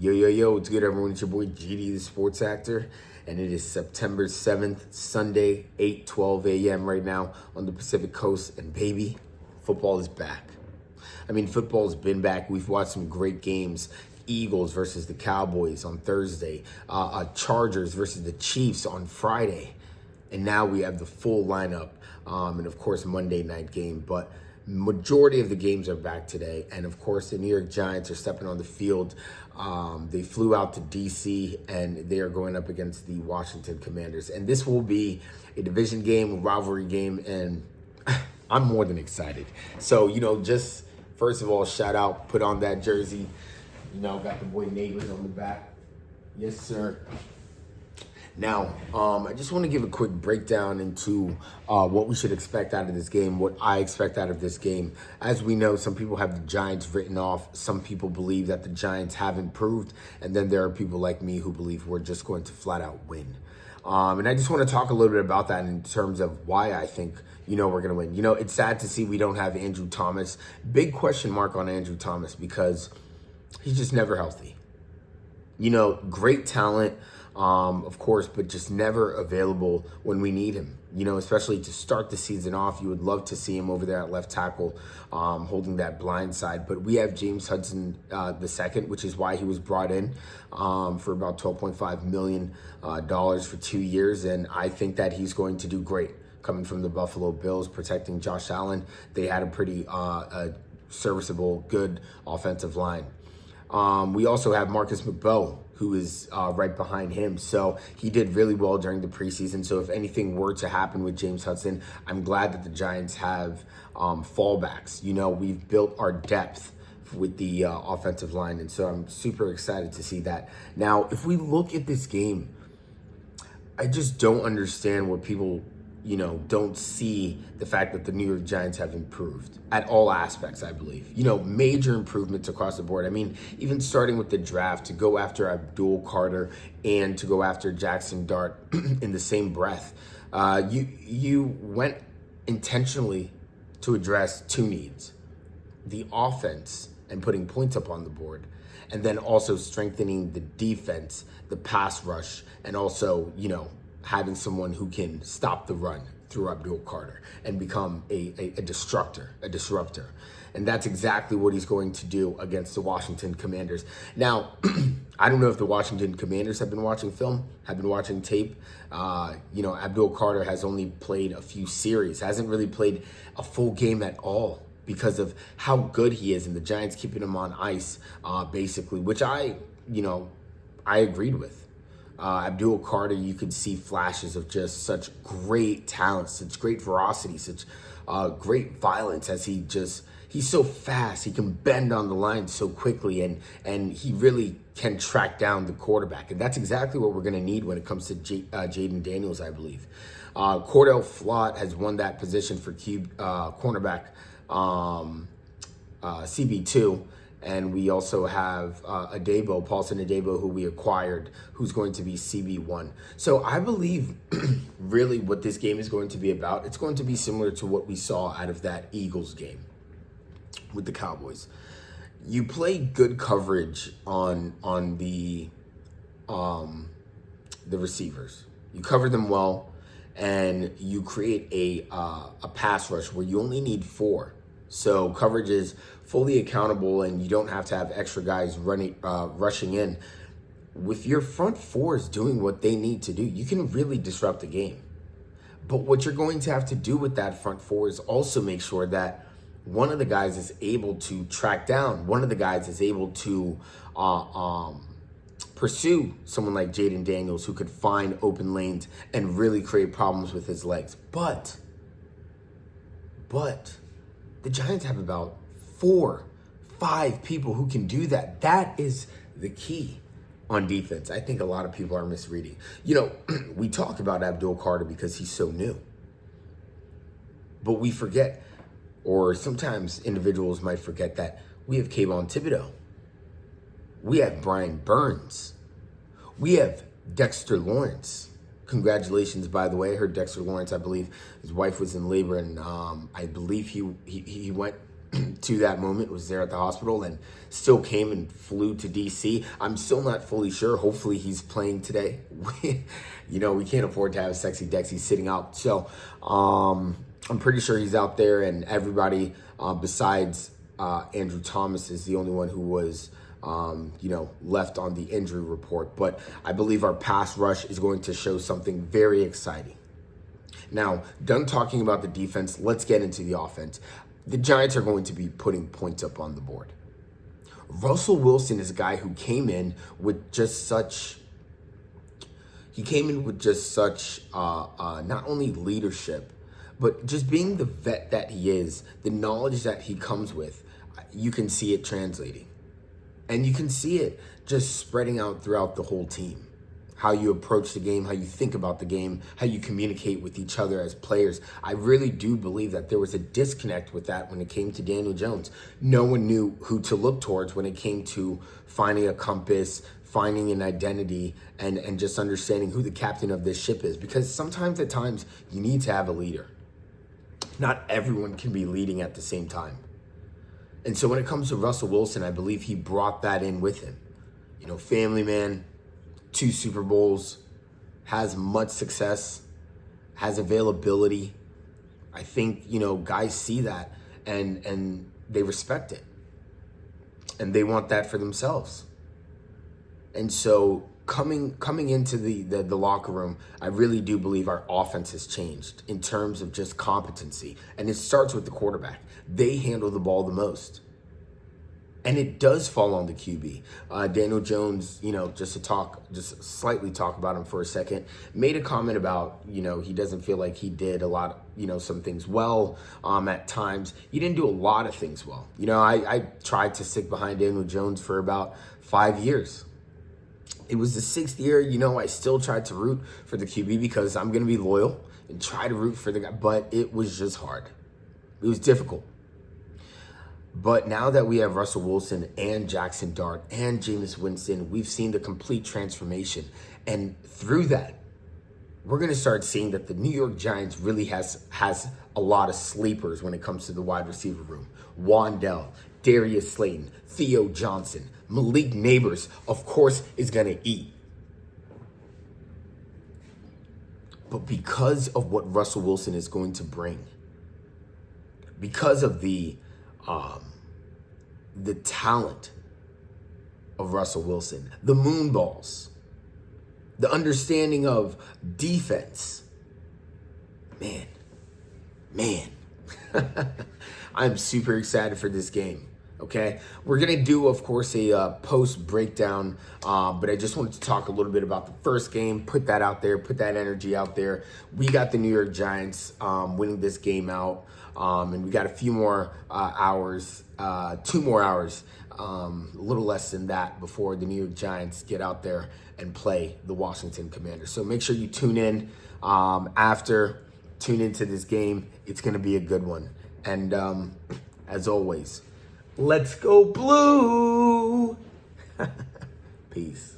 Yo, what's good, everyone? It's your boy GD, the sports actor, and it is September 7th, Sunday, 8:12 a.m. right now on the Pacific Coast, and baby, football is back. I mean, football's been back. We've watched some great games. Eagles versus the Cowboys on Thursday, Chargers versus the Chiefs on Friday, and now we have the full lineup, and of course, Monday night game, but majority of the games are back today, and of course the New York Giants are stepping on the field. They flew out to DC and they are going up against the Washington Commanders, and this will be a division game, a rivalry game, and I'm more than excited. So, just first of all, shout out, put on that jersey. Got the boy Neighbors on the back. Yes, sir. Now, I just want to give a quick breakdown into what we should expect out of this game, what I expect out of this game. As we know, some people have the Giants written off. Some people believe that the Giants have improved. And then there are people like me who believe we're just going to flat out win. And I just want to talk a little bit about that in terms of why I think, we're going to win. It's sad to see we don't have Andrew Thomas. Big question mark on Andrew Thomas because he's just never healthy. Great talent. Of course, but just never available when we need him, especially to start the season off. You would love to see him over there at left tackle, holding that blind side. But we have James Hudson II, which is why he was brought in for about $12.5 million for 2 years. And I think that he's going to do great coming from the Buffalo Bills, protecting Josh Allen. They had a pretty serviceable, good offensive line. We also have Marcus McBell, who is right behind him. So he did really well during the preseason. So if anything were to happen with James Hudson, I'm glad that the Giants have fallbacks. We've built our depth with the offensive line. And so I'm super excited to see that. Now, if we look at this game, I just don't understand what people don't see the fact that the New York Giants have improved at all aspects, I believe. Major improvements across the board. I mean, even starting with the draft, to go after Abdul Carter and to go after Jackson Dart in the same breath. You went intentionally to address two needs: the offense and putting points up on the board, and then also strengthening the defense, the pass rush, and also, having someone who can stop the run through Abdul Carter and become a disruptor. And that's exactly what he's going to do against the Washington Commanders. Now, I don't know if the Washington Commanders have been watching film, have been watching tape. Abdul Carter has only played a few series, hasn't really played a full game at all because of how good he is, and the Giants keeping him on ice, basically, which I agreed with. Abdul Carter, you could see flashes of just such great talent, such great ferocity, such great violence as he's so fast. He can bend on the line so quickly, and he really can track down the quarterback. And that's exactly what we're going to need when it comes to Jaden Daniels, I believe. Cordell Flott has won that position for cornerback CB2. And we also have Paulson Adebo, who we acquired, who's going to be CB1. So I believe really what this game is going to be about, it's going to be similar to what we saw out of that Eagles game with the Cowboys. You play good coverage on the receivers. You cover them well, and you create a pass rush where you only need 4. So coverage is fully accountable, and you don't have to have extra guys rushing in. With your front fours doing what they need to do, you can really disrupt the game. But what you're going to have to do with that front four is also make sure that one of the guys is able to track down. One of the guys is able to pursue someone like Jaden Daniels, who could find open lanes and really create problems with his legs. But the Giants have about 4-5 people who can do that. That is the key on defense. I think a lot of people are misreading. We talk about Abdul Carter because he's so new. But we forget, or sometimes individuals might forget, that we have Kayvon Thibodeau. We have Brian Burns. We have Dexter Lawrence. Congratulations, by the way. I heard Dexter Lawrence, I believe his wife was in labor, and I believe he went to that moment, was there at the hospital, and still came and flew to DC. I'm still not fully sure. Hopefully he's playing today. We can't afford to have Sexy Dexy sitting out. So I'm pretty sure he's out there, and everybody besides Andrew Thomas is the only one who was left on the injury report. But I believe our pass rush is going to show something very exciting. Now, done talking about the defense, let's get into the offense. The Giants are going to be putting points up on the board. Russell Wilson is a guy who came in with just such not only leadership, but just being the vet that he is, the knowledge that he comes with. You can see it translating. And you can see it just spreading out throughout the whole team. How you approach the game, how you think about the game, how you communicate with each other as players. I really do believe that there was a disconnect with that when it came to Daniel Jones. No one knew who to look towards when it came to finding a compass, finding an identity, and just understanding who the captain of this ship is. Because sometimes at times you need to have a leader. Not everyone can be leading at the same time. And so when it comes to Russell Wilson, I believe he brought that in with him. Family man, 2 Super Bowls, has much success, has availability. I think, guys see that and they respect it. And they want that for themselves. And so coming into the locker room, I really do believe our offense has changed in terms of just competency. And it starts with the quarterback. They handle the ball the most. And it does fall on the QB. Daniel Jones, just slightly talk about him for a second, made a comment about, he doesn't feel like he did a lot, some things well at times. He didn't do a lot of things well. I tried to stick behind Daniel Jones for about 5 years. It was the 6th year, I still tried to root for the QB because I'm going to be loyal and try to root for the guy, but it was just hard. It was difficult. But now that we have Russell Wilson and Jackson Dart and Jameis Winston, we've seen the complete transformation. And through that, we're going to start seeing that the New York Giants really has a lot of sleepers when it comes to the wide receiver room. Wandell, Darius Slayton, Theo Johnson, Malik Neighbors, of course, is going to eat. But because of what Russell Wilson is going to bring, because of the talent of Russell Wilson, the moon balls, the understanding of defense, man, I'm super excited for this game. Okay, we're gonna do, of course, a post breakdown, but I just wanted to talk a little bit about the first game, put that out there, put that energy out there. We got the New York Giants winning this game out, and we got a few more hours, 2 more hours, a little less than that before the New York Giants get out there and play the Washington Commanders. So make sure you tune in tune into this game. It's gonna be a good one, and as always, let's go blue. Peace.